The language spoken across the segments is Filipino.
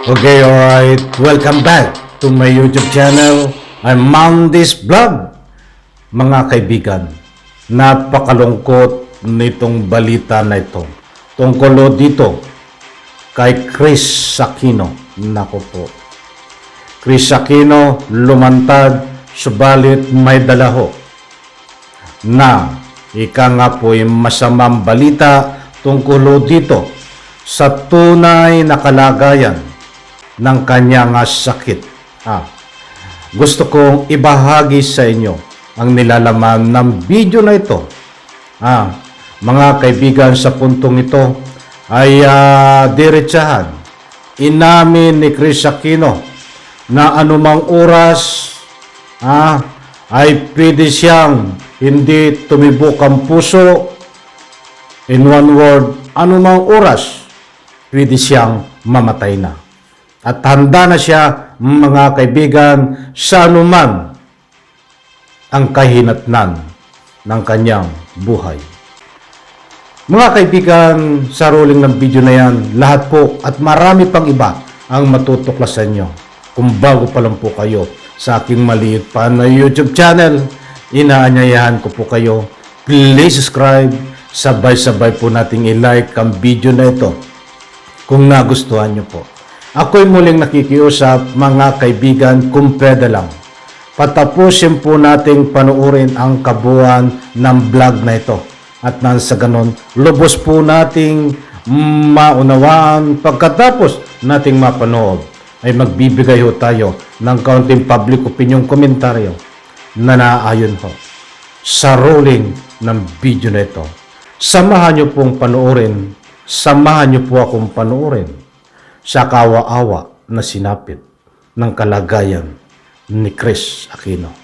Okay, alright. Welcome back to my YouTube channel. I'm Mandis Vlog. Mga kaibigan, napakalungkot nitong balita na ito. Tungkol dito kay Kris Aquino. Nako po. Kris Aquino lumantad, subalit may dalaho na ika nga po yung masamang balita tungkol dito sa tunay na kalagayan ng kanyang sakit. Gusto kong ibahagi sa inyo ang nilalaman ng video na ito. Mga kaibigan, sa puntong ito ay diretsahan. Inamin ni Kris Aquino na anumang oras ay pwede siyang hindi tumibok ang puso. In one word, anumang oras pwede siyang mamatay na. At handa na siya, mga kaibigan, sa anuman ang kahinatnan ng kanyang buhay. Mga kaibigan, sa rolling ng video na yan, lahat po at marami pang iba ang matutuklasan nyo. Kung bago pa lang po kayo sa aking maliit pa na YouTube channel, inaanyayahan ko po kayo, please subscribe, sabay-sabay po nating i-like ang video na ito kung nagustuhan nyo po. Ako'y muling nakikiusap, mga kaibigan, kung pwede lang, patapusin po nating panuorin ang kabuuan ng vlog na ito. At nang sa ganon, lubos po nating maunawaan pagkatapos nating mapanood, ay magbibigay ho tayo ng kaunting public opinion komentaryo na naayon ho sa rolling ng video na ito. Samahan nyo pong panuorin, samahan nyo po akong panuorin sa kawa-awa na sinapit ng kalagayan ni Kris Aquino.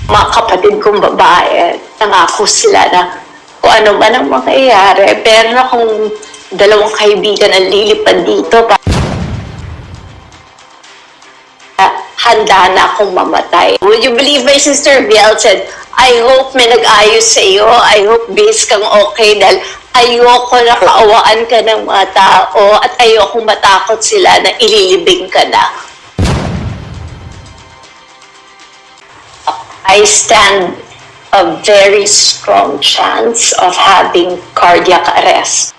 Mga kapatid kong babae, nangako sila na kung ano man ang mangyayari, pero akong dalawang kaibigan ang lilipad dito handa na akong mamatay. Would you believe my sister Biel said, I hope may nag-ayos sa iyo. I hope base kang okay dahil ayoko na kaawaan ka ng mga tao at ayoko matakot sila na ililibing ka na. I stand a very strong chance of having cardiac arrest.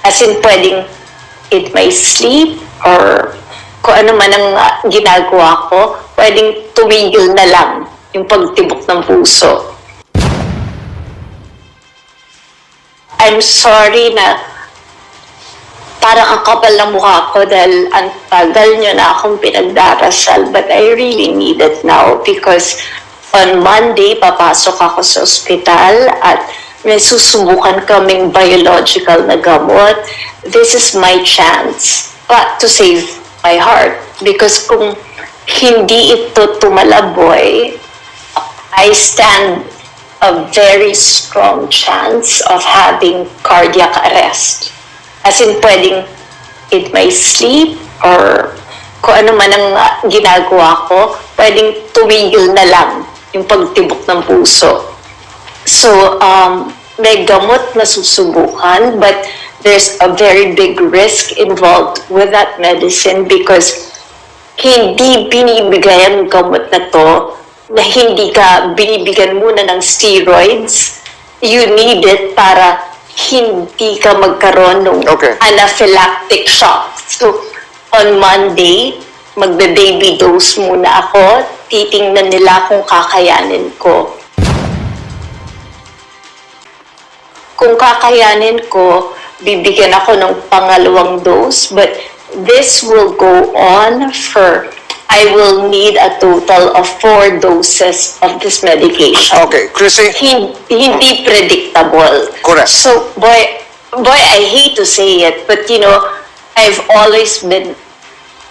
As in, pwedeng it may sleep or kung ano man ang ginagawa ko, pwedeng tumigil na lang yung pagtibok ng puso. I'm sorry na parang ang kapal ng mukha ko dahil ang tagal nyo na akong pinagdarasal, but I really need it now because on Monday, papasok ako sa ospital at may susubukan kaming biological na gamot. This is my chance to save my heart because kung hindi ito tumalaboy, I stand a very strong chance of having cardiac arrest. As in, pwedeng it may sleep or kung ano man ang ginagawa ko, pwedeng tumigil na lang yung pagtibok ng puso. So, may gamot na susubukan, but there's a very big risk involved with that medicine because hindi binibigay ang gamot na to na hindi ka binibigyan muna ng steroids. You need it para hindi ka magkaroon ng anaphylactic shock. So, on Monday, magbe-baby dose muna ako. Titingnan nila kung kakayanin ko. Kung kakayanin ko, bibigyan ako ng pangalawang dose. But this will go on for, I will need a total of 4 doses of this medication. Okay, Chrissy? Hindi predictable. Correct. So, boy, I hate to say it, but you know, I've always been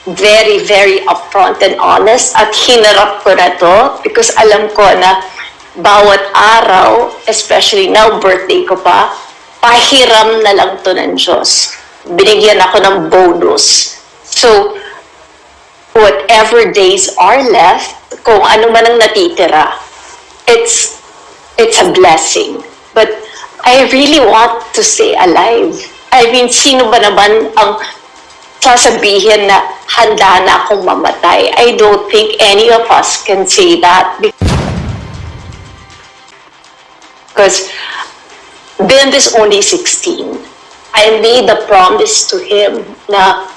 very, very upfront and honest at hinarap ko na to because alam ko na bawat araw, especially now, birthday ko pa, pahiram na lang to ng Diyos. Binigyan ako ng bonus. So, whatever days are left, kung ano man ang natitira, it's it's a blessing. But I really want to stay alive. I mean, sino ba naman ang sasabihin na handa na akong mamatay? I don't think any of us can say that because Ben is only 16. I made a promise to him na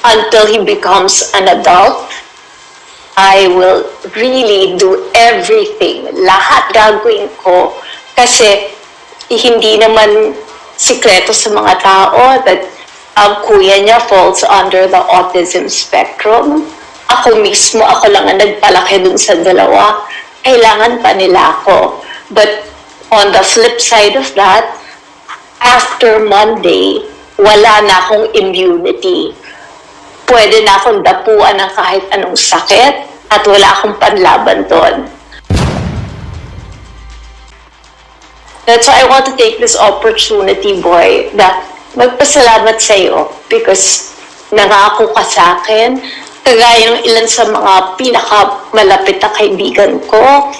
until he becomes an adult, I will really do everything. Lahat gagawin ko kasi hindi naman sikreto sa mga tao that ang kuya niya falls under the autism spectrum. Ako mismo, ako lang ang nagpalaki dun sa dalawa. Kailangan pa nila ako. But on the flip side of that, after Monday, wala na akong immunity. Pwede na akong dapuan ng kahit anong sakit at wala akong panlaban doon. That's why I want to take this opportunity, boy, na magpasalamat sa iyo because nangako ka sa akin. Kagaya ng ilan sa mga pinakamalapit na kaibigan ko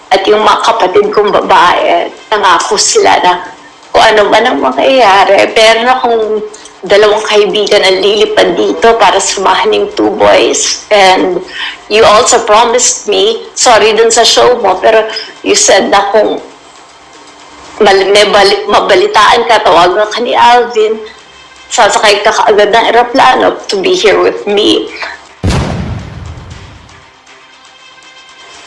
at yung mga kapatid kong babae, nangako sila na kung ano man ang mangyayari. Pero akong dalawang kaibigan na lilipad dito para samahan yung 2 boys. And you also promised me, sorry dun sa show mo, pero you said na kung mabalitaan ka, tawagan ka ni Alvin, sasakay ka kaagad ng aeroplano to be here with me.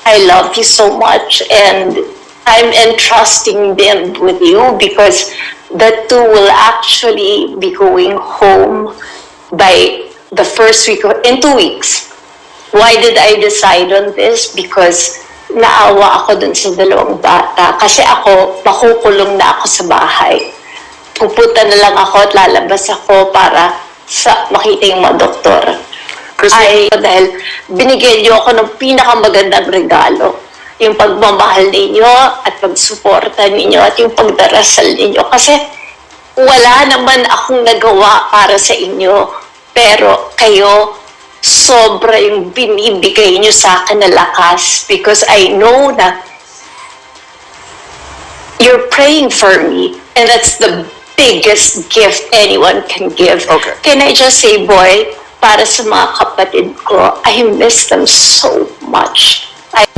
I love you so much and I'm entrusting them with you because the 2 will actually be going home by the first week, in 2 weeks. Why did I decide on this? Because naawa ako dun sa dalawang bata. Kasi ako, makukulong na ako sa bahay. Pupunta na lang ako at lalabas ako para makita yung mga doktor. Dahil binigyan niyo ako ng pinakamagandang regalo. Yung pagmamahal ninyo at pagsuporta ninyo at yung pagdarasal ninyo. Kasi wala naman akong nagawa para sa inyo. Pero kayo, sobra yung binibigay nyo sa akin na lakas because I know na you're praying for me and that's the biggest gift anyone can give. Okay. Can I just say, boy, para sa mga kapatid ko, I miss them so much. I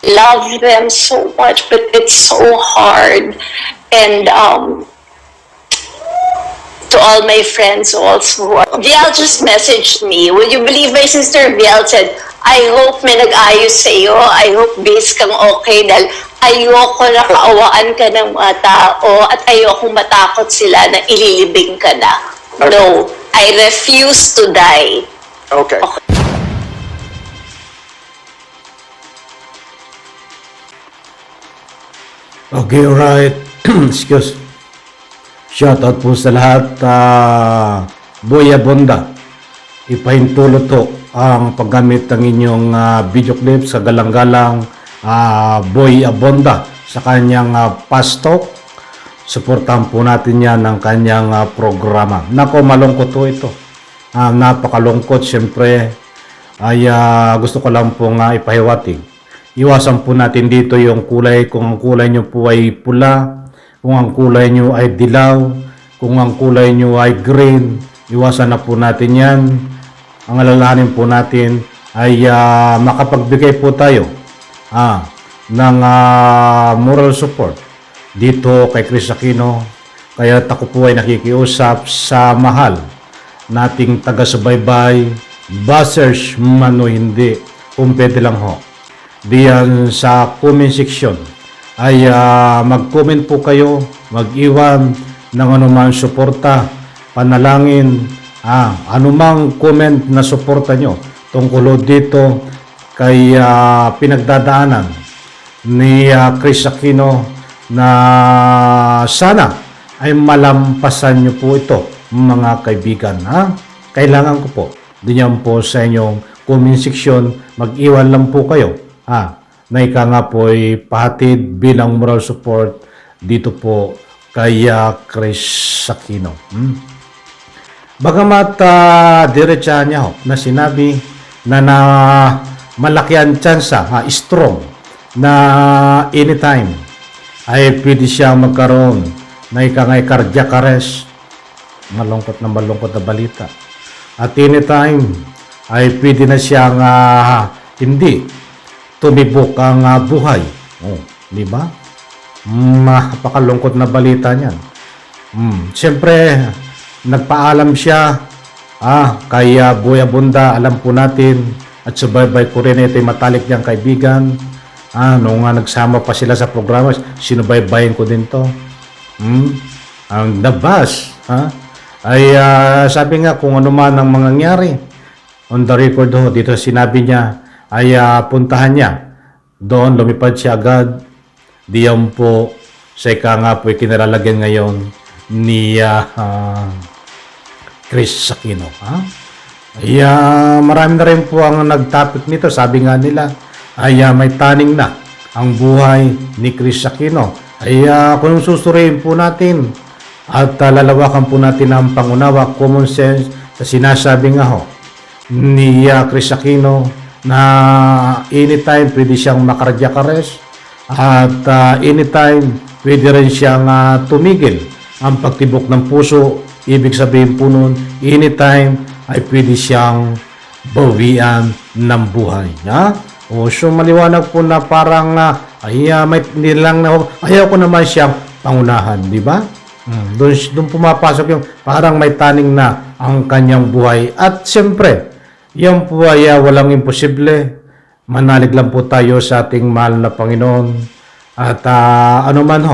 love them so much, but it's so hard. And to all my friends also. Biel just messaged me. Would you believe my sister Biel said, I hope may nag-ayos sa iyo. I hope base kang okay dahil ayoko na kaawaan ka ng mga tao at ayoko matakot sila na ililibing ka na. Okay. No, I refuse to die. Okay. Okay, alright. Excuse. Shoutout po sa lahat. Boy Abonda, ipahintulot to ang paggamit ng inyong video clip sa galang-galang Boy Abonda sa kanyang pastok. Suportahan po natin yan ng kanyang programa. Nako, malungkot to ito. Napakalungkot. Siyempre, ay gusto ko lang pong ipahiwatig. Iwasan po natin dito yung kulay. Kung ang kulay nyo po ay pula, kung ang kulay nyo ay dilaw, kung ang kulay nyo ay green, iwasan na po natin yan. Ang alalahanin po natin ay makapagbigay po tayo ng moral support dito kay Chris Aquino. Kaya ako po ay nakikiusap sa mahal nating taga-subaybay, buzzers man o hindi, kung pwede lang ho. Diyan sa comment section ay mag-comment po kayo, mag-iwan ng anumang suporta, panalangin, anumang comment na suporta nyo tungkol dito kay pinagdadaanan ni Chris Aquino na sana ay malampasan nyo po ito mga kaibigan. Kailangan ko po diyan po sa inyong comment section, mag-iwan lang po kayo na ika nga po ay pahatid bilang moral support dito po kay Chris Aquino. Bagamat diretsahan niya na sinabi na malaki ang tsansa, strong na anytime ay pwede siyang magkaroon na ikangay cardiac arrest. Malungkot na balita. At anytime ay pwede na siyang hindi tumibok ang buhay. Oh, di ba? Napakalungkot na balita niyan. Siyempre, nagpaalam siya kay Boy Abunda, alam po natin, at subaybay ko rin ito yung matalik niyang kaibigan. Nung nagsama pa sila sa programa, sinubaybayin ko din to. Ang the bus, ay sabi nga kung ano man ang mangyayari, on the record dito sinabi niya, ay puntahan niya. Doon, lumipad siya agad. Diyan po, sa ika nga po, kinalalagyan ngayon ni Chris Aquino. Ay marami na rin po ang nagtopic nito. Sabi nga nila, ay may taning na ang buhay ni Chris Aquino. Ay kung susuriin po natin at lalawakan po natin ang pangunawa, common sense sa sinasabi nga ni Chris Aquino na anytime pwede siyang makardiac arrest at anytime pwede rin siyang tumigil ang pagtibok ng puso. Ibig sabihin po nun, anytime ay pwede siyang bawian ng buhay. So maliwanag po na parang may nilang ayaw ko naman siyang pangunahan, di ba? Doon pumapasok yung parang may taning na ang kanyang buhay. At siyempre, yan po ay walang imposible. Manalig lang po tayo sa ating mahal na Panginoon. At ano man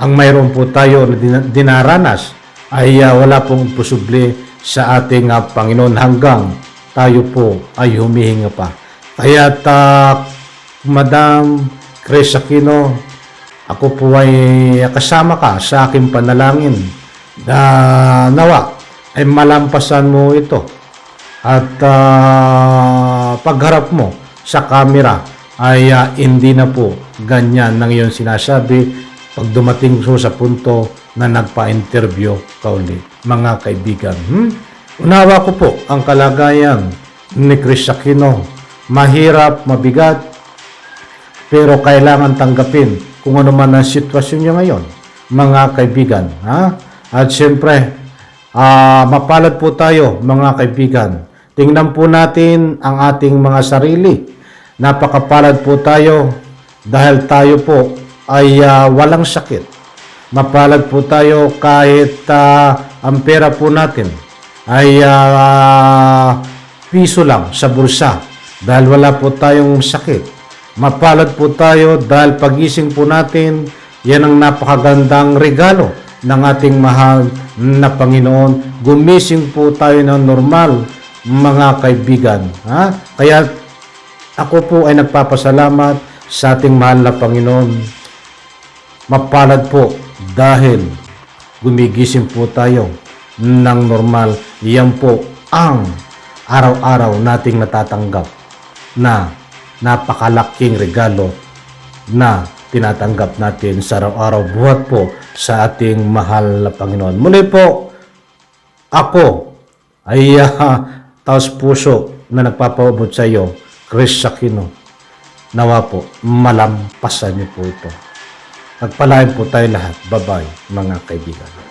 ang mayroon po tayo na dinaranas ay wala pong imposible sa ating Panginoon hanggang tayo po ay humihinga pa. Kaya Madam Chris Aquino, ako po ay kasama ka sa aking panalangin na nawa ay malampasan mo ito at pagharap mo sa camera ay hindi na po ganyan ng iyong sinasabi pag dumating sa punto na nagpa-interview ka uli. Mga kaibigan, unawa ko po ang kalagayan ni Chris Aquino. Mahirap, mabigat, pero kailangan tanggapin kung ano man ang sitwasyon niya ngayon, mga kaibigan. At siyempre, mapalad po tayo, mga kaibigan. Tingnan po natin ang ating mga sarili. Napakapalad po tayo dahil tayo po ay walang sakit. Mapalad po tayo kahit ang pera po natin ay piso lang sa bulsa dahil wala po tayong sakit. Mapalad po tayo dahil pagising po natin, yan ang napakagandang regalo ng ating mahal na Panginoon. Gumising po tayo ng normal, mga kaibigan. Kaya ako po ay nagpapasalamat sa ating mahal na Panginoon. Mapalad po dahil gumigising po tayo ng normal. Yan po ang araw-araw nating natatanggap na napakalaking regalo na tinatanggap natin sa araw-araw buhat po sa ating mahal na Panginoon. Muli po, ako ay taos puso na nagpapaubod sa iyo, Chris Aquino. Nawa po, malampasan niyo po ito. Nagpalain po tayo lahat. Bye-bye, mga kaibigan.